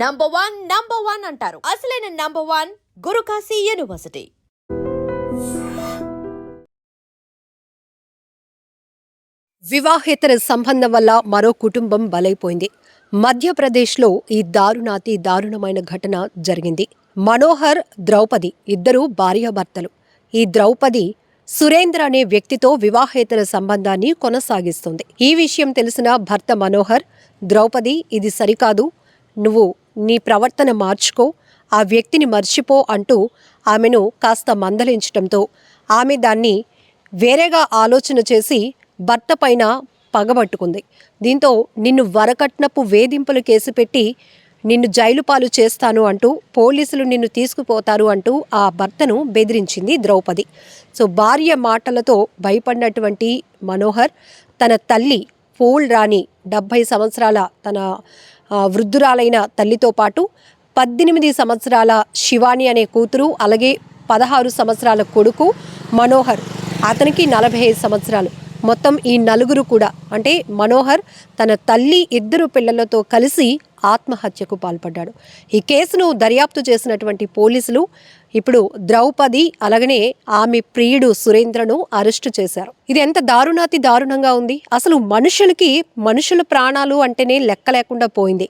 Number one అంటారు. అసలైన number one Guru Kashi university. వివాహేతర సంబంధం వల్ల మరో కుటుంబం బలైపోయింది. మధ్యప్రదేశ్లో ఈ దారుణమైన ఘటన జరిగింది. మనోహర్, ద్రౌపది ఇద్దరు భార్యాభర్తలు. ఈ ద్రౌపది సురేంద్ర అనే వ్యక్తితో వివాహేతర సంబంధాన్ని కొనసాగిస్తుంది. ఈ విషయం తెలిసిన భర్త మనోహర్, ద్రౌపది ఇది సరికాదు, నువ్వు నీ ప్రవర్తన మార్చుకో, ఆ వ్యక్తిని మర్చిపో అంటూ ఆమెను కాస్త మందలించటంతో ఆమె దాన్ని వేరేగా ఆలోచన చేసి భర్త పైన పగబట్టుకుంది. దీంతో నిన్ను వరకట్నపు వేధింపులు కేసు పెట్టి నిన్ను జైలు పాలు చేస్తాను అంటూ, పోలీసులు నిన్ను తీసుకుపోతారు అంటూ ఆ భర్తను బెదిరించింది ద్రౌపది. సో భార్య మాటలతో భయపడినటువంటి మనోహర్ తన తల్లి ఫూల్ రాణి 70 సంవత్సరాల తన వృద్ధురాలైన తల్లితో పాటు 18 సంవత్సరాల శివాని అనే కూతురు, అలాగే 16 సంవత్సరాల కొడుకు మనోహర్, అతనికి 45 సంవత్సరాలు, మొత్తం ఈ నలుగురు కూడా, అంటే మనోహర్ తన తల్లి, 2 పిల్లలతో కలిసి ఆత్మహత్యకు పాల్పడ్డాడు. ఈ కేసును దర్యాప్తు చేసినటువంటి పోలీసులు ఇప్పుడు ద్రౌపది అలాగనే ఆమె ప్రియుడు సురేంద్రను అరెస్టు చేశారు. ఇది ఎంత దారుణంగా ఉంది. అసలు మనుషుల ప్రాణాలు అంటేనే లెక్క లేకుండా పోయింది.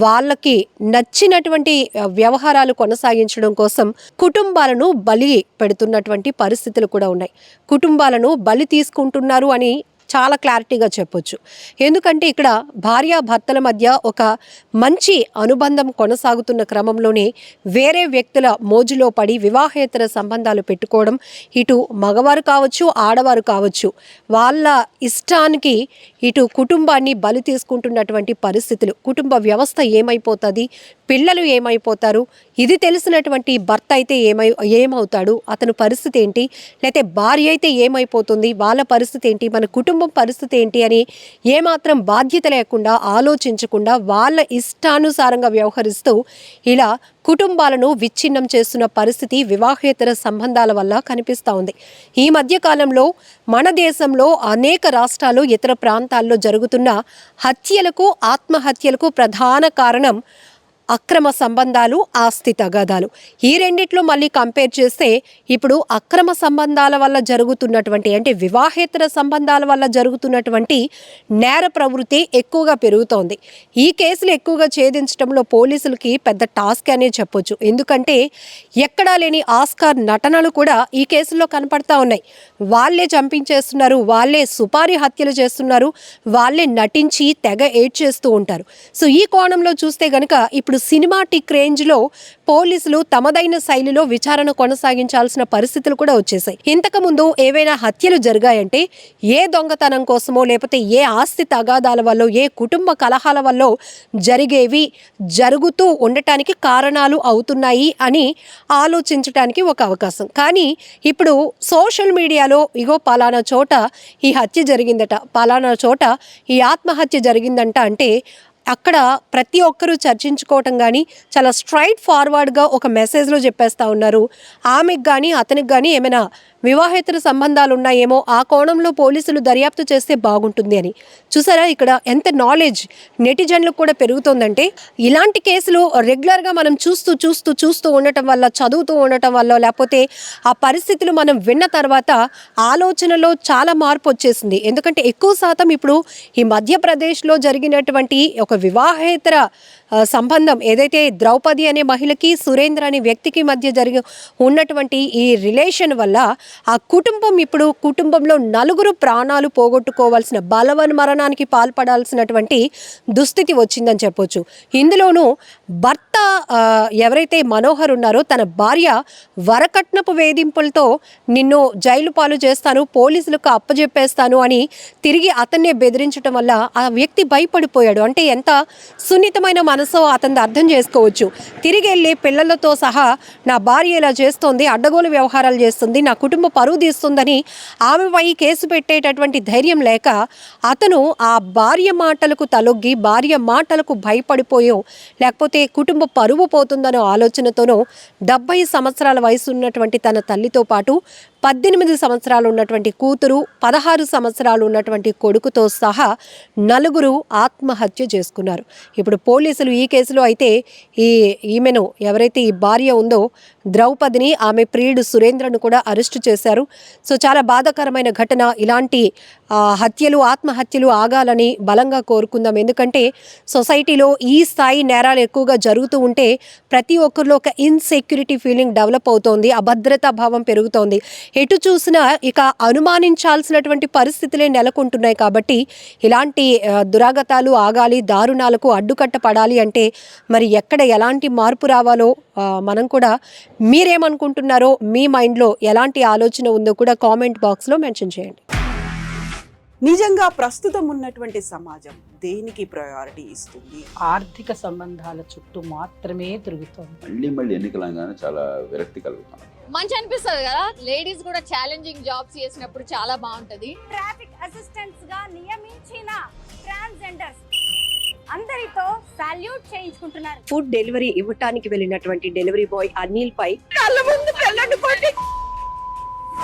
వాళ్ళకి నచ్చినటువంటి వ్యవహారాలు కొనసాగించడం కోసం కుటుంబాలను బలి పెడుతున్నటువంటి పరిస్థితులు కూడా ఉన్నాయి. కుటుంబాలను బలి తీసుకుంటున్నారు అని చాలా క్లారిటీగా చెప్పొచ్చు. ఎందుకంటే ఇక్కడ భార్యాభర్తల మధ్య ఒక మంచి అనుబంధం కొనసాగుతున్న క్రమంలోనే వేరే వ్యక్తుల మోజులో పడి వివాహేతర సంబంధాలు పెట్టుకోవడం, ఇటు మగవారు కావచ్చు, ఆడవారు కావచ్చు, వాళ్ళ ఇష్టానికి ఇటు కుటుంబాన్ని బలి తీసుకుంటున్నటువంటి పరిస్థితులు. కుటుంబ వ్యవస్థ ఏమైపోతుంది, పిల్లలు ఏమైపోతారు, ఇది తెలిసినటువంటి భర్త అయితే ఏమవుతాడు, అతని పరిస్థితి ఏంటి, లేకపోతే భార్య అయితే ఏమైపోతుంది, వాళ్ళ పరిస్థితి ఏంటి, మన కుటుంబం పరిస్థితి ఏంటి అని ఏమాత్రం బాధ్యత లేకుండా, ఆలోచించకుండా వాళ్ళ ఇష్టానుసారంగా వ్యవహరిస్తూ ఇలా కుటుంబాలను విచ్ఛిన్నం చేస్తున్న పరిస్థితి వివాహేతర సంబంధాల వల్ల కనిపిస్తూ ఉంది. ఈ మధ్య కాలంలో మన దేశంలో అనేక రాష్ట్రాలు, ఇతర ప్రాంతాల్లో జరుగుతున్న హత్యలకు, ఆత్మహత్యలకు ప్రధాన కారణం అక్రమ సంబంధాలు, ఆస్తి తగాదాలు. ఈ రెండిట్లో మళ్ళీ కంపేర్ చేస్తే ఇప్పుడు అక్రమ సంబంధాల వల్ల జరుగుతున్నటువంటి, అంటే వివాహేతర సంబంధాల వల్ల జరుగుతున్నటువంటి నేర ప్రవృత్తి ఎక్కువగా పెరుగుతోంది. ఈ కేసులు ఎక్కువగా ఛేదించడంలో పోలీసులకి పెద్ద టాస్క్ అనే చెప్పొచ్చు. ఎందుకంటే ఎక్కడా లేని ఆస్కార్ నటనలు కూడా ఈ కేసుల్లో కనపడతా ఉన్నాయి. వాళ్ళే చంపించేస్తున్నారు, వాళ్ళే సుపారీ హత్యలు చేస్తున్నారు, వాళ్ళే నటించి తెగ ఏడ్ చేస్తూ ఉంటారు. సో ఈ కోణంలో చూస్తే గనక ఇప్పుడు సినిమాటిక్ రేంజ్లో పోలీసులు తమదైన శైలిలో విచారణ కొనసాగించాల్సిన పరిస్థితులు కూడా వచ్చేసాయి. ఇంతకుముందు ఏవైనా హత్యలు జరిగాయంటే ఏ దొంగతనం కోసమో, లేకపోతే ఏ ఆస్తి తగాదాల వల్ల, ఏ కుటుంబ కలహాల వల్ల జరుగుతూ ఉండటానికి కారణాలు అవుతున్నాయి అని ఆలోచించడానికి ఒక అవకాశం. కానీ ఇప్పుడు సోషల్ మీడియాలో ఇగో పలానా చోట ఈ హత్య జరిగిందట, పలానా చోట ఈ ఆత్మహత్య జరిగిందంట అంటే అక్కడ ప్రతి ఒక్కరూ చర్చించుకోవటం కానీ చాలా స్ట్రైట్ ఫార్వర్డ్గా ఒక మెసేజ్లో చెప్పేస్తూ ఉన్నారు. ఆమెకు కానీ అతనికి కానీ ఏమైనా వివాహేతర సంబంధాలు ఉన్నాయేమో, ఆ కోణంలో పోలీసులు దర్యాప్తు చేస్తే బాగుంటుంది అని. చూసారా ఇక్కడ ఎంత నాలెడ్జ్ నెటిజన్లకు కూడా పెరుగుతుందంటే, ఇలాంటి కేసులు రెగ్యులర్గా మనం చూస్తూ ఉండటం వల్ల, చదువుతూ ఉండటం వల్ల, లేకపోతే ఆ పరిస్థితులు మనం విన్న తర్వాత ఆలోచనలో చాలా మార్పు వచ్చేసింది. ఎందుకంటే ఎక్కువ శాతం ఇప్పుడు ఈ మధ్యప్రదేశ్లో జరిగినటువంటి ఒక వివాహేతర సంబంధం ఏదైతే ద్రౌపది అనే మహిళకి, సురేంద్ర అనే వ్యక్తికి మధ్య ఉన్నటువంటి ఈ రిలేషన్ వల్ల ఆ కుటుంబంలో నలుగురు ప్రాణాలు పోగొట్టుకోవాల్సిన, బలవన్ మరణానికి పాల్పడాల్సినటువంటి దుస్థితి వచ్చిందని చెప్పొచ్చు. ఇందులోనూ భర్త ఎవరైతే మనోహర్ ఉన్నారో తన భార్య వరకట్నపు వేధింపులతో నిన్ను జైలు పాలు చేస్తాను, పోలీసులకు అప్పజెప్పేస్తాను అని తిరిగి అతన్నే బెదిరించడం వల్ల ఆ వ్యక్తి భయపడిపోయాడు. అంటే ఎంత సున్నితమైన మనసో అతను అర్థం చేసుకోవచ్చు. తిరిగి వెళ్ళి పిల్లలతో సహా నా భార్య ఇలా చేస్తోంది, అడ్డగోలు వ్యవహారాలు చేస్తుంది, నా కుటుంబ పరువు తీస్తుందని ఆమెపై కేసు పెట్టేటటువంటి ధైర్యం లేక అతను ఆ భార్య మాటలకు తలొగ్గి, భార్య మాటలకు భయపడిపోయో, లేకపోతే కుటుంబ పరువు పోతుందనో ఆలోచనతోనో 70 సంవత్సరాల వయసు ఉన్నటువంటి తన తల్లితో పాటు 18 సంవత్సరాలు ఉన్నటువంటి కూతురు, 16 సంవత్సరాలు ఉన్నటువంటి కొడుకుతో సహా నలుగురు ఆత్మహత్య చేసుకున్నారు. ఇప్పుడు పోలీసులు ఈ కేసులో అయితే ఈమెను ఎవరైతే ఈ భార్య ఉందో ద్రౌపదిని, ఆమె ప్రియుడు సురేంద్రను కూడా అరెస్టు చేశారు. సో చాలా బాధాకరమైన ఘటన. ఇలాంటి హత్యలు, ఆత్మహత్యలు ఆగాలని బలంగా కోరుకుందాం. ఎందుకంటే సొసైటీలో ఈ స్థాయి నేరాలు ఎక్కువగా జరుగుతూ ఉంటే ప్రతి ఒక్కరిలో ఒక ఇన్సెక్యూరిటీ ఫీలింగ్ డెవలప్ అవుతోంది, అభద్రతా భావం పెరుగుతోంది. ఎటు చూసినా ఇక అనుమానించాల్సినటువంటి పరిస్థితులే నెలకొంటున్నాయి. కాబట్టి ఇలాంటి దురాగతాలు ఆగాలి, దారుణాలకు అడ్డుకట్ట పడాలి అంటే మరి ఎక్కడ ఎలాంటి మార్పు రావాలో మనం కూడా మీరేమనుకుంటున్నారో, మీ మైండ్లో ఎలాంటి ఆలోచన ఉందో కూడా కామెంట్ బాక్స్లో మెన్షన్ చేయండి. నిజంగా ప్రస్తుతం ఉన్నటువంటి సమాజం దేనికి ప్రయారిటీ ఇస్తుంది? ఆర్థిక సంబంధాల చుట్టూ మాత్రమే తిరుగుతోంది. మళ్ళీ ఎన్నికలంగానే చాలా విరక్తి కలుగుతాం. మంచి అనిపిస్తుంది కదా, లేడీస్ కూడా ఛాలెంజింగ్ జాబ్స్ చేసినప్పుడు చాలా బాగుంటది. ట్రాఫిక్ అసిస్టెంట్స్ గా నియమించిన ట్రాన్స్జెండర్స్ అందరితో సాల్యూట్ చేయించుకుంటున్నారు. ఫుడ్ డెలివరీ ఇవ్వటానికి వెళ్ళినటువంటి డెలివరీ బాయ్ అనిల్ పై కళ్ళ ముందు పెళ్ళండి